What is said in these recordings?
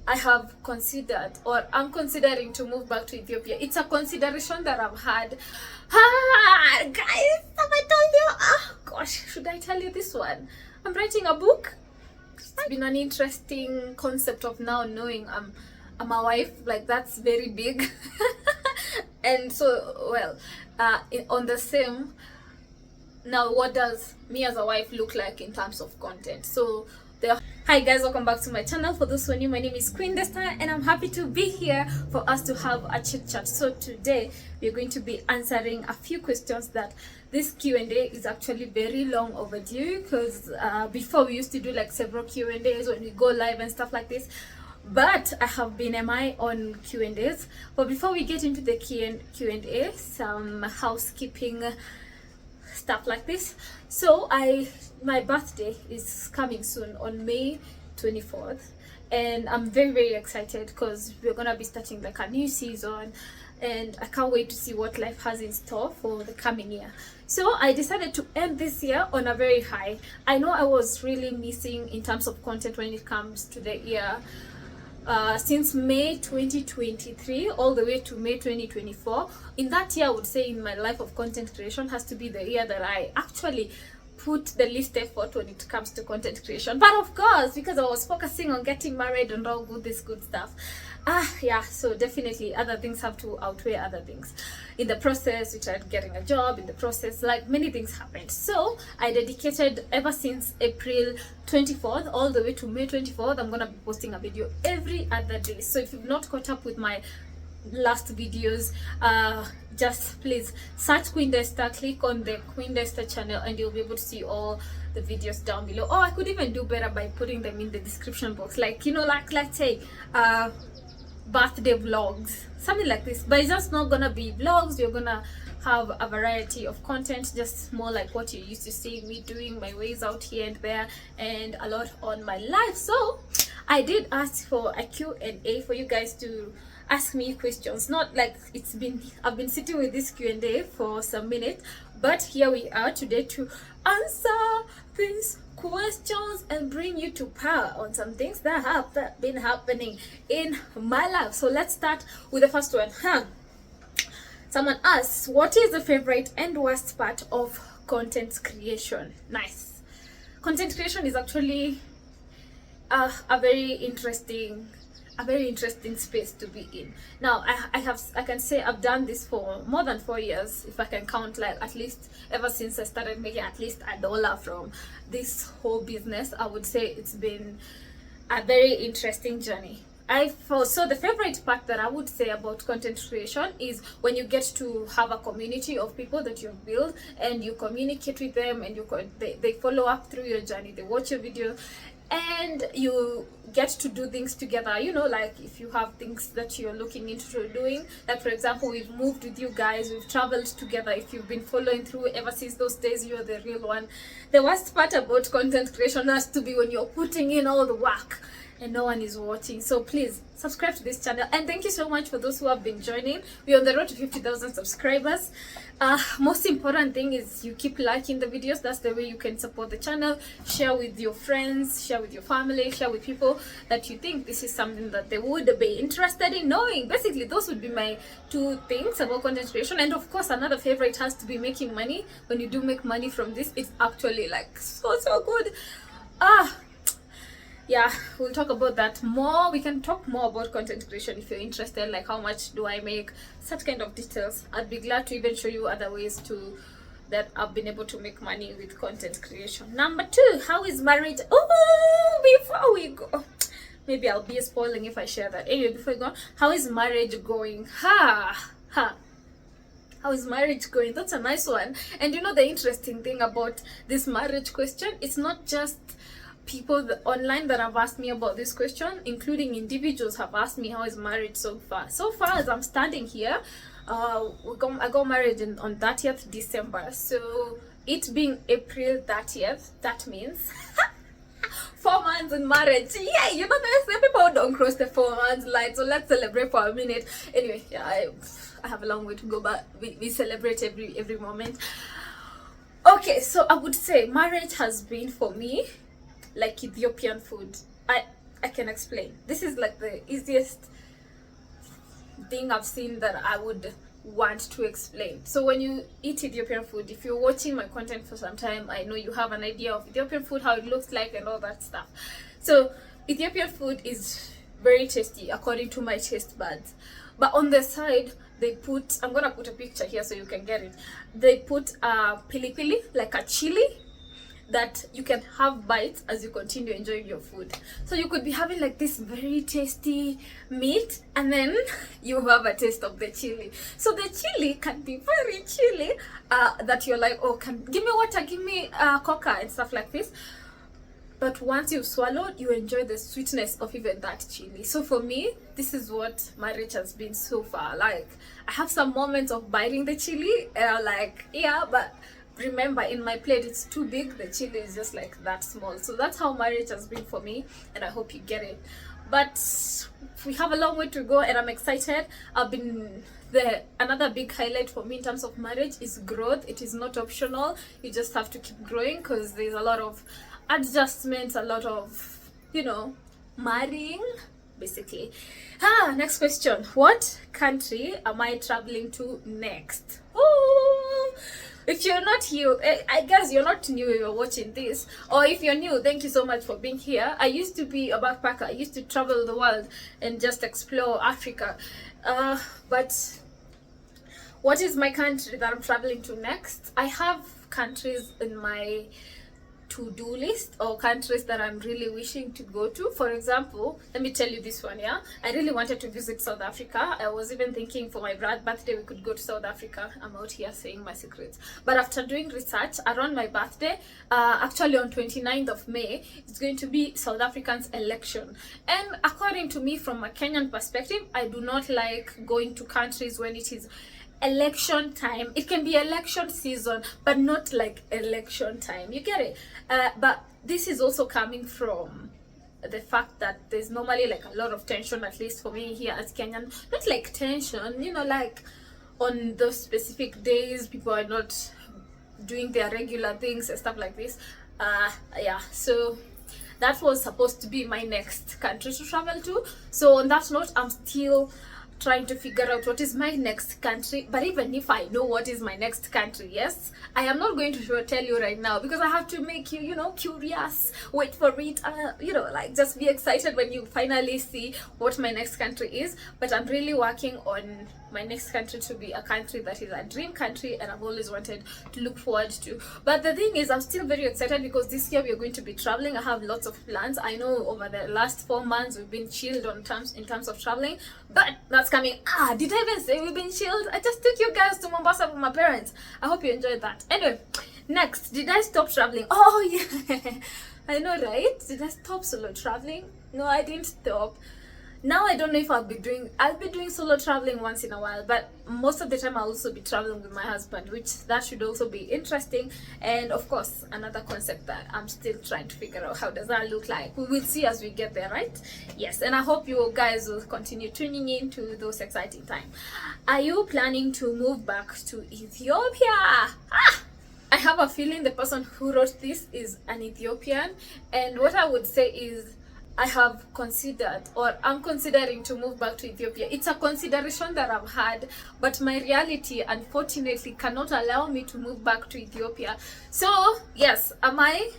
I have considered, or I'm considering, to move back to Ethiopia. It's a consideration that I've had. Guys, have I told you? Oh gosh, should I tell you this one? I'm writing a book. It's been an interesting concept of now knowing I'm a wife. Like, that's very big. And so, well, on the same, now what does me as a wife look like in terms of content? So hi guys, welcome back to my channel. For those who are new, my name is Queen Desta and I'm happy to be here for us to have a chit chat. So today we're going to be answering a few questions that this Q&A is actually very long overdue, because before we used to do like several Q&As when we go live and stuff like this, but I have been MI on Q&As. But before we get into the Q&A, some housekeeping stuff like this. So my birthday is coming soon on May 24th, and I'm very excited because we're gonna be starting like a new season, and I can't wait to see what life has in store for the coming year. So I decided to end this year on a very high. I know I was really missing in terms of content when it comes to the year. Since May 2023 all the way to May 2024, in that year I would say in my life of content creation has to be the year that I actually put the least effort when it comes to content creation. But of course, because I was focusing on getting married and all this good stuff, yeah, so definitely other things have to outweigh other things. In the process, we tried getting a job. In the process, like, many things happened. So I dedicated, ever since April 24th all the way to May 24th, I'm gonna be posting a video every other day. So if you've not caught up with my last videos, just please search Queen Desta, click on the Queen Desta channel, and you'll be able to see all the videos down below. Or I could even do better by putting them in the description box, like, you know, like let's say birthday vlogs, something like this. But it's just not gonna be vlogs. You're gonna have a variety of content, just more like what you used to see me doing, my ways out here and there, and a lot on my life. So I did ask for a Q&A for you guys to ask me questions. Not like I've been sitting with this Q&A for some minutes, but here we are today to answer these questions and bring you to power on some things that have been happening in my life. So let's start with the first one. Someone asks, what is the favorite and worst part of content creation? Nice. Content creation is actually a very interesting space to be in. Now I can say I've done this for more than 4 years, if I can count, like at least ever since I started making at least $1 from this whole business. I would say it's been a very interesting journey. So the favorite part that I would say about content creation is when you get to have a community of people that you've built, and you communicate with them, and they follow up through your journey, they watch your video, and you get to do things together. You know, like if you have things that you're looking into doing, like for example, we've moved with you guys, we've traveled together. If you've been following through ever since those days, you're the real one. The worst part about content creation has to be when you're putting in all the work and no one is watching. So please subscribe to this channel, and thank you so much for those who have been joining. We're on the road to 50,000 subscribers. Most important thing is you keep liking the videos. That's the way you can support the channel. Share with your friends, share with your family, share with people that you think this is something that they would be interested in knowing. Basically, those would be my two things about content creation. And of course, another favorite has to be making money. When you do make money from this, it's actually like so good. Yeah, we'll talk about that more. We can talk more about content creation if you're interested, like how much do I make, such kind of details. I'd be glad to even show you other ways that I've been able to make money with content creation. Number 2, how is marriage? Oh, before we go, maybe I'll be spoiling if I share that. Anyway, before we go, how is marriage going? How is marriage going? That's a nice one. And you know, the interesting thing about this marriage question, it's not just people online that have asked me about this question, including individuals have asked me how is marriage so far. So far as I'm standing here, I got married on 30th December. So it being April 30th, that means 4 months in marriage. Yeah, you know, there's people who don't cross the 4 months line. So let's celebrate for a minute. Anyway, yeah, I have a long way to go, but we celebrate every moment. Okay, so I would say marriage has been for me like Ethiopian food. I I can explain. This is like the easiest thing I've seen that I would want to explain. So when you eat Ethiopian food, if you're watching my content for some time, I know you have an idea of Ethiopian food, how it looks like and all that stuff. So Ethiopian food is very tasty according to my taste buds. But on the side, they put, I'm gonna put a picture here so you can get it. They put a pili, like a chili, that you can have bites as you continue enjoying your food. So you could be having like this very tasty meat, and then you have a taste of the chili. So the chili can be very chili, that you're like, oh, give me water, give me coca and stuff like this. But once you've swallowed, you enjoy the sweetness of even that chili. So for me, this is what marriage has been so far. Like, I have some moments of biting the chili, like, yeah, but remember, in my plate it's too big, the chili is just like that small. So that's how marriage has been for me, and I hope you get it. But we have a long way to go, and I'm excited. Another big highlight for me in terms of marriage is growth. It is not optional. You just have to keep growing, because there's a lot of adjustments, a lot of, marrying basically. Next question. What country am I traveling to next? Ooh. If you're not new, I guess you're not new if you're watching this. Or if you're new, thank you so much for being here. I used to be a backpacker. I used to travel the world and just explore Africa. But what is my country that I'm traveling to next? I have countries in my to-do list, or countries that I'm really wishing to go to. For example, let me tell you this one. I really wanted to visit South Africa. I was even thinking for my birthday we could go to South Africa. I'm out here saying my secrets. But after doing research around my birthday, actually on 29th of May, it's going to be South Africa's election. And according to me, from a Kenyan perspective, I do not like going to countries when it is election time. It can be election season, but not like election time. You get it? But this is also coming from the fact that there's normally like a lot of tension, at least for me here as Kenyan. Not like tension, like on those specific days people are not doing their regular things and stuff like this. So that was supposed to be my next country to travel to. So on that note, I'm still trying to figure out what is my next country. But even if I know what is my next country, yes, I am not going to tell you right now, because I have to make you, curious. Wait for it, like just be excited when you finally see what my next country is. But I'm really working on my next country to be a country that is a dream country, and I've always wanted to look forward to. But the thing is, I'm still very excited because this year we are going to be traveling. I have lots of plans. I know over the last 4 months we've been chilled in terms of traveling, but that's coming. Did I even say we've been chilled? I just took you guys to Mombasa with my parents. I hope you enjoyed that. Anyway, next, did I stop traveling? Oh yeah, I know, right? Did I stop solo traveling? No, I didn't stop. Now I don't know if I'll be doing solo traveling once in a while, but most of the time I'll also be traveling with my husband, which that should also be interesting. And of course, another concept that I'm still trying to figure out, how does that look like? We will see as we get there, right? Yes, and I hope you guys will continue tuning in to those exciting times. Are you planning to move back to Ethiopia? I have a feeling the person who wrote this is an Ethiopian, and what I would say is, I have considered, or I'm considering, to move back to Ethiopia. It's a consideration that I've had, but my reality unfortunately cannot allow me to move back to Ethiopia. So yes, am I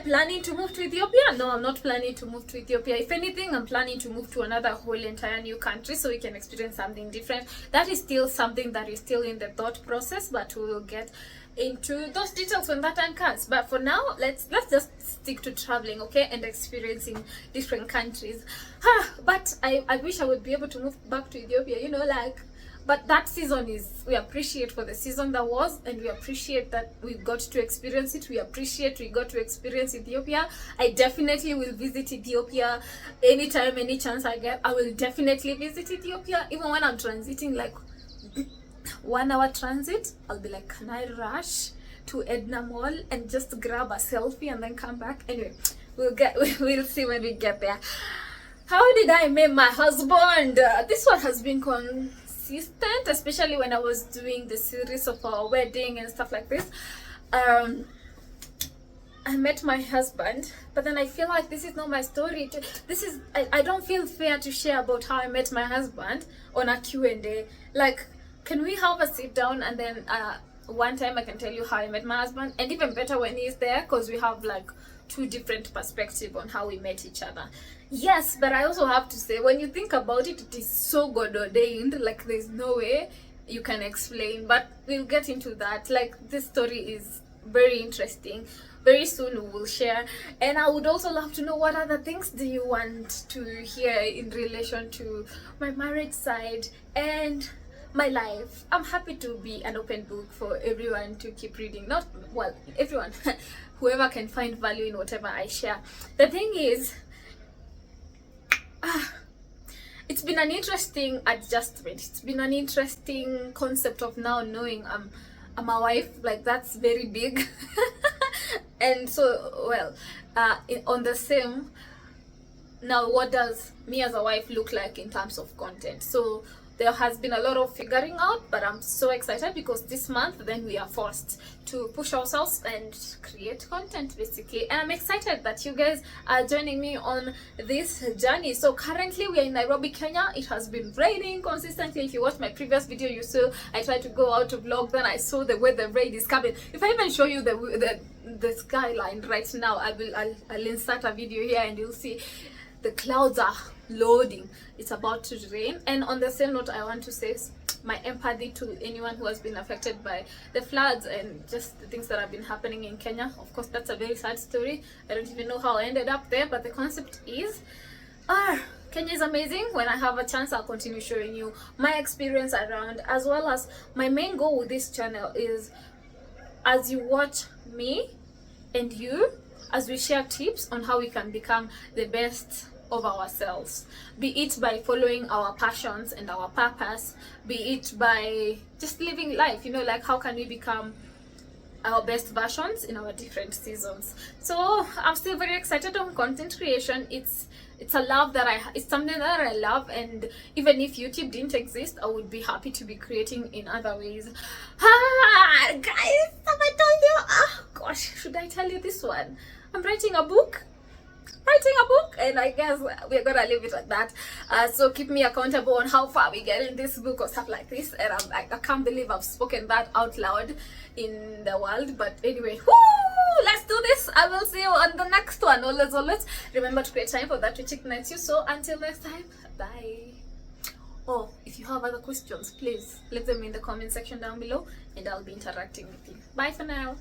planning to move to Ethiopia? No, I'm not planning to move to Ethiopia. If anything, I'm planning to move to another whole entire new country so we can experience something different. That is still something that is still in the thought process, but we will get into those details when that time comes. But for now, let's just stick to traveling, okay, and experiencing different countries. But I wish I would be able to move back to Ethiopia, but that season we appreciate for the season that was, and we appreciate that we got to experience it. We appreciate we got to experience Ethiopia. I definitely will visit Ethiopia anytime, any chance I get. I will definitely visit Ethiopia, even when I'm transiting, like 1 hour transit. I'll be like, can I rush to Edna Mall and just grab a selfie and then come back? Anyway, we'll see when we get there. How did I meet my husband? This one has been consistent, especially when I was doing the series of our wedding and stuff like this. I met my husband, but then I feel like this is not my story. I don't feel fair to share about how I met my husband on a Q&A. Like, can we have a sit down and then one time I can tell you how I met my husband, and even better when he's there, because we have like two different perspectives on how we met each other. Yes, but I also have to say, when you think about it, it is so God ordained. Like, there's no way you can explain, but we'll get into that. Like, this story is very interesting. Very soon we will share, and I would also love to know what other things do you want to hear in relation to my marriage side and my life. I'm happy to be an open book for everyone to keep reading. Not, well, everyone, whoever can find value in whatever I share. The thing is, it's been an interesting adjustment. It's been an interesting concept of now knowing I'm a wife. Like, that's very big. And so, well, on the same, now what does me as a wife look like in terms of content? So there has been a lot of figuring out, but I'm so excited because this month then we are forced to push ourselves and create content, basically. And I'm excited that you guys are joining me on this journey. So currently we are in Nairobi, Kenya. It has been raining consistently. If you watched my previous video, you saw I tried to go out to vlog, then I saw the way the rain is coming. If I even show you the skyline right now, I'll insert a video here and you'll see the clouds are loading. It's about to rain. And on the same note, I want to say my empathy to anyone who has been affected by the floods and just the things that have been happening in Kenya. Of course, that's a very sad story. I don't even know how I ended up there, but the concept is Kenya is amazing. When I have a chance, I'll continue showing you my experience around, as well as my main goal with this channel is, as you watch me and you, as we share tips on how we can become the best of ourselves, be it by following our passions and our purpose, be it by just living life, you know, like how can we become our best versions in our different seasons. So I'm still very excited on content creation. It's a love that it's something that I love, and even if YouTube didn't exist, I would be happy to be creating in other ways. Guys, have I told you? Oh gosh, should I tell you this one? I'm writing a book, and I guess we're gonna leave it at that. So keep me accountable on how far we get in this book or stuff like this. And I'm like, I can't believe I've spoken that out loud in the world. But anyway, let's do this. I will see you on the next one. Always remember to create time for that which ignites you. So until next time, bye. Oh, if you have other questions, please leave them in the comment section down below and I'll be interacting with you. Bye for now.